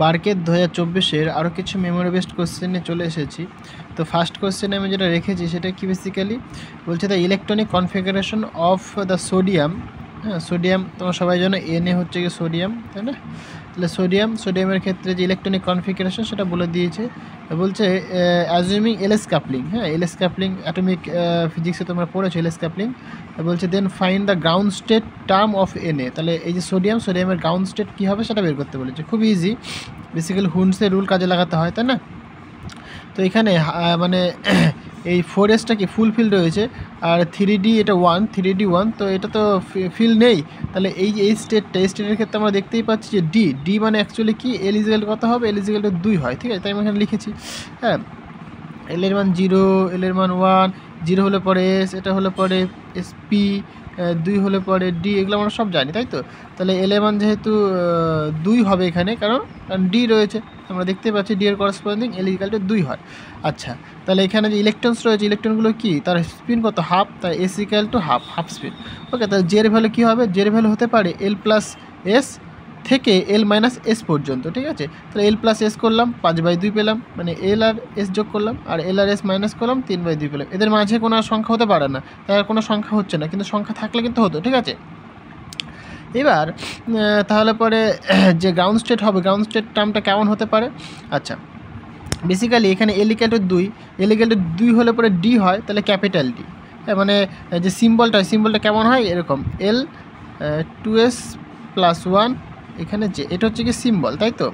বার্কের 2024-এর আরও কিছু memory based কোশ্চেনে চলে এসেছি। তো ফার্স্ট কোশ্চেনে আমি যেটা রেখেছি সেটা কি বেসিক্যালি বলছে the electronic configuration of the sodium. হ্যাঁ, সোডিয়াম তোমরা সবাই জানো Na হচ্ছে কি সোডিয়াম, তাই না? তাহলে সোডিয়ামের ক্ষেত্রে যে ইলেকট্রনিক কনফিগারেশন সেটা বলে দিয়েছে। বলছে অ্যাজিউমিং এলএস কাপলিং। হ্যাঁ, এলএস কাপলিং অ্যাটমিক ফিজিক্সে তোমরা পড়েছো এলএস কাপলিং। বলছে then find the ground state term of Na। তাহলে এই যে সোডিয়ামের গ্রাউন্ড স্টেট কী হবে সেটা বের করতে বলেছে। খুব ইজি, বেসিক্যালি হুন্ডসের রুল কাজে লাগাতে হয়, তাই না? তো এখানে মানে এই 4s কি ফুলফিল রয়েছে, আর 3D এটা 1, তো এটা তো ফিল নেই। তাহলে এই স্টেটের ক্ষেত্রে আমরা দেখতেই পাচ্ছি যে ডি মানে অ্যাকচুয়ালি কি এলিজিবল কত হবে, এলিজিবল 2 হয়, ঠিক আছে? তাই আমি এখানে লিখেছি। হ্যাঁ, এলের মান 0, এলের মান 1, 0 হলে পরে এস, এটা হলে পরে SP, 2 হলে পরে ডি, এগুলো আমরা সব জানি, তাই তো? তাহলে এলের মান যেহেতু 2 হবে এখানে, কারণ ডি রয়েছে, আমরা দেখতে পাচ্ছি ডি এর করসপন্ডিং এল ইকুয়াল টু 2 হয়। আচ্ছা, তাহলে এখানে যে ইলেকট্রনস রয়েছে, ইলেকট্রনগুলো কি তার স্পিন কত, হাফ, তাই S equal to half spin. Okay, তাহলে জের ভ্যালু কী হবে, জের ভ্যালু হতে পারে L প্লাস এস থেকে L মাইনাস এস পর্যন্ত, ঠিক আছে? তাহলে L প্লাস এস করলাম 5/2 পেলাম, মানে L আর এস যোগ করলাম, আর L আর এস মাইনাস করলাম 3/2 পেলাম। এদের মাঝে কোনো সংখ্যা হতে পারে না, তার কোনো সংখ্যা হচ্ছে না, কিন্তু সংখ্যা থাকলে কিন্তু হতো, ঠিক আছে? এবার তাহলে পরে যে গ্রাউন্ড স্টেট হবে, গ্রাউন্ড স্টেট টার্মটা কেমন হতে পারে? আচ্ছা, বেসিক্যালি এখানে L ইকুয়াল টু 2 হলে পরে ডি হয়, তাহলে ক্যাপিটাল ডি। মানে যে সিম্বলটা কেমন হয়, এরকম L 2s প্লাস 1, এখানে যে এটা হচ্ছে কি সিম্বল, তাই তো?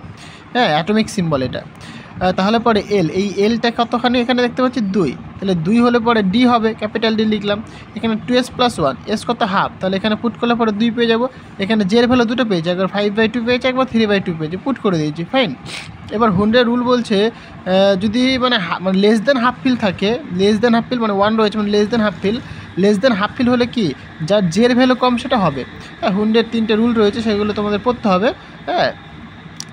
হ্যাঁ, অ্যাটমিক সিম্বল এটা। তাহলে পরে এই এলটা কতখানি, এখানে দেখতে পাচ্ছি 2, তাহলে 2 হলে পরে ডি হবে, ক্যাপিটাল ডি লিখলাম। এখানে 2s প্লাস 1, এস কত হাফ, তাহলে এখানে পুট করলে পরে 2 পেয়ে যাবো। এখানে জের ভ্যালু দুটো পেয়েছি, একবার 5/2 পেয়েছে, একবার 3/2 পেয়েছে, পুট করে দিয়েছি, ফাইন। এবার হুন্ডের রুল বলছে যদি মানে লেস দেন হাফ ফিল থাকে, লেস দেন হাফ ফিল মানে 1 রয়েছে, মানে লেস দেন হাফ ফিল হলে কি যার জের ভ্যালু কম সেটা হবে। হ্যাঁ, হুন্ডের 3টে রুল রয়েছে, সেগুলো তোমাদের পড়তে হবে। হ্যাঁ,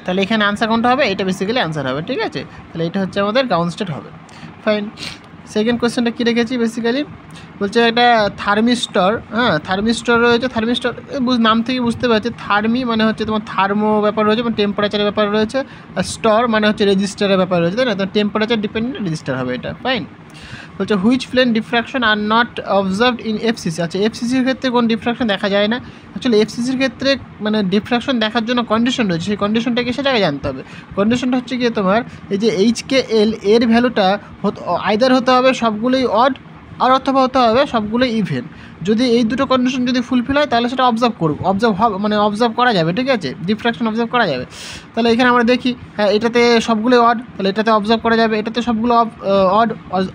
তাহলে এখানে আনসার কোনটা হবে, এটা বেসিক্যালি আনসার হবে, ঠিক আছে? তাহলে এটা হচ্ছে আমাদের গ্রাউন্ড স্টেট হবে, ফাইন। সেকেন্ড কোয়েশ্চেনটা কী রেখেছি, বেসিক্যালি বলছে একটা থার্মিস্টর। হ্যাঁ, থার্মিস্টর রয়েছে, থার্মিস্টর নাম থেকে বুঝতে পারছি, থার্মি মানে হচ্ছে তোমার থার্মো ব্যাপার রয়েছে, মানে টেম্পারেচারের ব্যাপার রয়েছে, আর স্টর মানে হচ্ছে রেজিস্টারের ব্যাপার রয়েছে, তাই না? তো টেম্পারেচার ডিপেন্ডেন্ট রেজিস্টার হবে এটা, ফাইন। বলছে which plane diffraction are not observed in FCC। আচ্ছা, FCCর ক্ষেত্রে কোন ডিফ্রাকশন দেখা যায় না? অ্যাকচুয়ালি FCCর ক্ষেত্রে মানে ডিফ্রাকশন দেখার জন্য কন্ডিশন রয়েছে, সেই কন্ডিশনটাকে সেটাকে জানতে হবে। কন্ডিশনটা হচ্ছে গিয়ে তোমার এই যে HKL এর ভ্যালুটা আইদার হতে হবে সবগুলোই অড, আর অথবা হতে হবে সবগুলোই ইভেন। যদি এই দুটো কন্ডিশন যদি ফুলফিল হয় তাহলে সেটা অবজার্ভ করা যাবে, ঠিক আছে? ডিফ্রাকশন অবজার্ভ করা যাবে। তাহলে এখানে আমরা দেখি, হ্যাঁ, এটাতে সবগুলোই অড, তাহলে এটাতে অবজার্ভ করা যাবে, এটাতে সবগুলো অড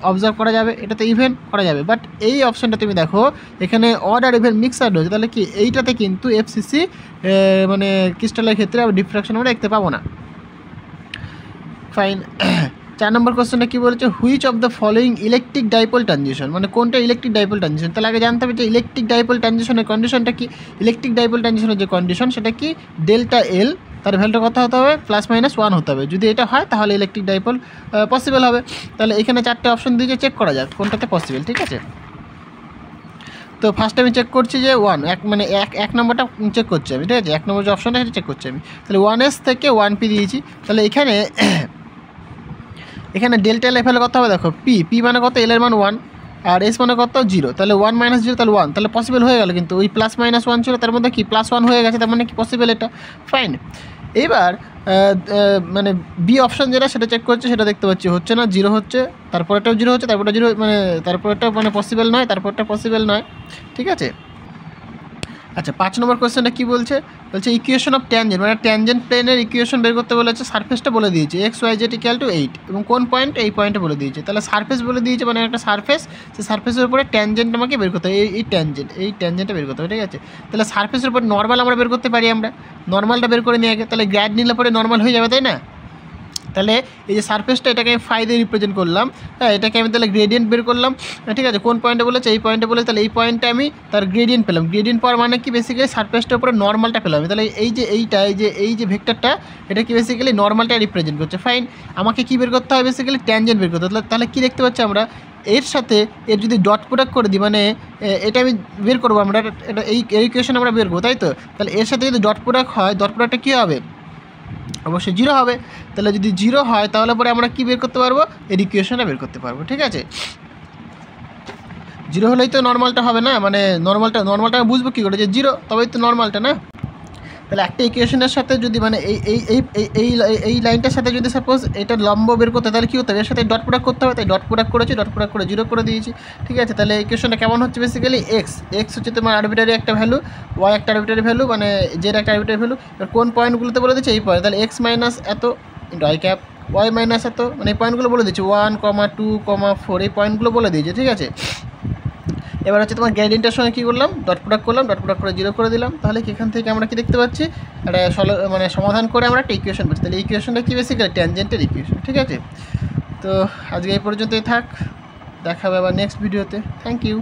অবজার্ভ করা যাবে, এটাতে ইভেন করা যাবে। বাট এই অপশানটা তুমি দেখো, এখানে অড আর ইভেন মিক্সার রয়েছে, তাহলে কি এইটাতে কিন্তু FCC মানে ক্রিস্টালের ক্ষেত্রে ডিফ্রাকশন আমরা দেখতে পাবো না, ফাইন। 4 নম্বর কোশ্চেনটা কী বলেছে, which of the following electric dipole transition, মানে কোনটা ইলেকট্রিক ডাইপোল ট্রানজিশন? তাহলে আগে জানতে হবে যে ইলেকট্রিক ডাইপোল ট্রানজিশনের কন্ডিশনটা কি। ইলেকট্রিক ডাইপোল ট্রানজিশনের যে কন্ডিশন সেটা কি, ডেল্টা এল, তার ভ্যালুটা কত হতে হবে, +-1 হতে হবে। যদি এটা হয় তাহলে ইলেকট্রিক ডাইপোল পসিবল হবে। তাহলে এখানে 4টে অপশন দিয়েছে, চেক করা যাক কোনটাতে পসিবল, ঠিক আছে? তো ফার্স্ট আমি চেক করছি যে 1, মানে এক নম্বরটা চেক করছি আমি, ঠিক আছে? 1 নম্বর যে অপশনটা সেটা চেক করছি আমি। তাহলে 1s থেকে 1p দিয়েছি, তাহলে এখানে ডেল্টা এল ভ্যালু কত হবে, দেখো পি মানে কত, এল এর মান 1, আর এস মানে কত 0, তাহলে 1 - 0 তাহলে 1, তাহলে পসিবল হয়ে গেল। কিন্তু ওই +-1 ছিল, তার মধ্যে কি +1 হয়ে গেছে, তার মানে কি পসিবল এটা, ফাইন। এইবার মানে বি অপশন যেটা সেটা চেক করছে, সেটা দেখতে পাচ্ছি হচ্ছে না, 0 হচ্ছে, তারপরেটাও 0 হচ্ছে, তারপরটা 0, মানে তারপরেটা মানে পসিবল নয়, তারপরটা পসিবল নয়, ঠিক আছে? আচ্ছা, 5 নম্বর কোয়েশ্চেনটা কী বলছে, ইকুয়েশন অফ ট্যানজেন্ট, মানে ট্যানজেন্ট প্লেনের ইকুয়েশন বের করতে বলেছে। সারফেসটা বলে দিয়েছে x, y, z = 8, এবং কোন পয়েন্ট, এই পয়েন্টে বলে দিয়েছে। তাহলে সারফেস বলে দিয়েছে, মানে একটা সারফেস, সেই সারফেসের উপরে ট্যানজেন্ট আমাকে বের করতে হবে, এই ট্যানজেন্টটা বের করতে হবে, ঠিক আছে? তাহলে সারফেসের উপর নর্মাল আমরা বের করতে পারি, আমরা নর্মালটা বের করে নিয়ে আগে, তাহলে গ্র্যাড নিলে পরে নর্মাল হয়ে যাবে, তাই না? তাহলে এই যে সারফেসটা, এটাকে আমি ফাই দিয়ে রিপ্রেজেন্ট করলাম, হ্যাঁ, এটাকে আমি তাহলে গ্রেডিয়েন্ট বের করলাম, ঠিক আছে? কোন পয়েন্টে বলেছে, এই পয়েন্টে বলেছে, তাহলে এই পয়েন্টে আমি তার গ্রেডিয়েন্ট পেলাম। গ্রেডিয়েন্ট পাওয়ার মানে কি, বেসিক্যালি সারফেসটার উপরে নর্মালটা পেলাম। তাহলে এই যে ভেক্টরটা, এটা কি বেসিক্যালি নর্মালটা রিপ্রেজেন্ট করছে, ফাইন। আমাকে কি বের করতে হবে, বেসিক্যালি ট্যানজেন্ট বের করতে হবে। তাহলে কী দেখতে পাচ্ছি আমরা, এর সাথে এর যদি ডট প্রোডাক্ট করে দিই, মানে এটা আমি বের করবো, আমরা এটা এই ইকুয়েশন আমরা বের করবো, তাই তো? তাহলে এর সাথে যদি ডট প্রোডাক্ট হয়, ডট প্রোডাক্টটা কী হবে, অবশ্যই জিরো হবে। তাহলে যদি জিরো হয় তাহলে পরে আমরা কী বের করতে পারবো, এর ইকুয়েশনটা বের করতে পারবো। ঠিক আছে, জিরো হলেই তো নর্মালটা হবে না, মানে নর্মালটা বুঝবো কী করে যে জিরো, তবেই তো নর্মালটা না। তাহলে একটা ইকুয়েশনের সাথে যদি মানে এই লাইনটার সাথে যদি সাপোজ এটা লম্ব বের করতে, তাহলে কী হতে হবে, এর সাথে ডট প্রোডাক্ট করতে হবে। তাই ডট প্রোডাক্ট করেছি, ডট প্রোডাক্ট করে জিরো করে দিয়েছি। ঠিক আছে, তাহলে ইকুয়েশনটা কেমন হচ্ছে, বেসিক্যালি এক্স হচ্ছে তোমার আরবিটারি একটা ভ্যালু, ওয়াই একটা আরবিটারি ভ্যালু, মানে জেড একটা আরবিটারি ভ্যালু। এবার কোন পয়েন্টগুলোতে বলে দিচ্ছে, এই পয়েন্ট, তাহলে এক্স মাইনাস এত into I cap, Y minus এত, মানে এই পয়েন্টগুলো বলে দিচ্ছে 1, 2, 4, এই পয়েন্টগুলো বলে দিয়েছে। ঠিক আছে, এবার হচ্ছে তোমার গ্রেডিয়েন্টের সঙ্গে কী করলাম, ডট প্রোডাক্ট করলাম, ডট প্রোডাক্ট করে জিরো করে দিলাম। তাহলে এখান থেকে আমরা কি দেখতে পাচ্ছি, একটা মানে সমাধান করে আমরা একটা ইকুয়েশন পাচ্ছি। তাহলে ইকুয়েশনটা কি, বেসিক্যালি ট্যানজেন্টের ইকুয়েশন। ঠিক আছে, তো আজকে এই পর্যন্তই থাক, দেখা হবে আবার নেক্সট ভিডিওতে। Thank you.